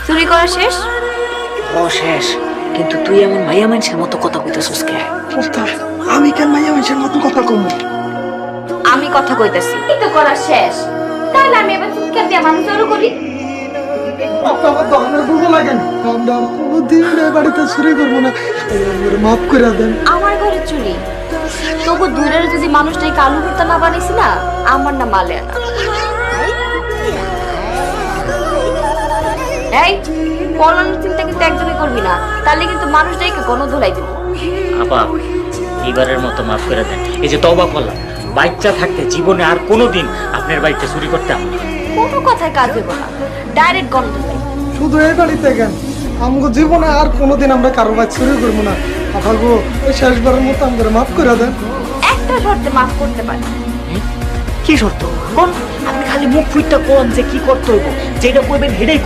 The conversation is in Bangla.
চুরি করা শেষ? ও শেষ, কিন্তু তুই এমন মাইয়া মানুষের মতো কথা কইতেছিস কে? উস্তাদ, আমি কেন মাইয়া মানুষের মতো কথা কম? আমি কথা কইতাছি। এই তো করা শেষ, তাহলে আমি এবার চিৎকার দিয়ে মানুষ জড়ো করি। আমার দহনের ভুল লাগেন, আমরা কোনোদিন এই বাড়িতে চুরি করবো না, মাফ করে দেন। আমার ঘরে চুরি, তবু দূরের যদি মানুষটাই কালু ভর্তা না বানাইছি না, আমার না মালে না। এই পলানোর চিন্তা কিন্তু একদমই করবি না, তাহলে কিন্তু মানুষটাকে গণধোলাই দিব। আপা এবারের মতো মাফ করে দেন। এই যে তওবা করলাম, বাচ্চা থাকতে জীবনে আর কোনোদিন আপনার বাড়িতে চুরি করতাম না। কোনো কথায় কাজ দেবো না, ডাইরেক্ট গণধোলাই। শুধু এই বাড়িতে কেন, আমাকে জীবনে আর কোনোদিন আমরা কারো বাড়ি চুরি করবো না। আপাগো এই শেষবারের মতো আমাদের মাফ করে দেন। একটা শর্তে মাফ করতে পারি। কি শর্ত কোন? আপনি খালি মুখ ফুইটা কোন যে কি করতে হইব, যেটা করবেন হেডেই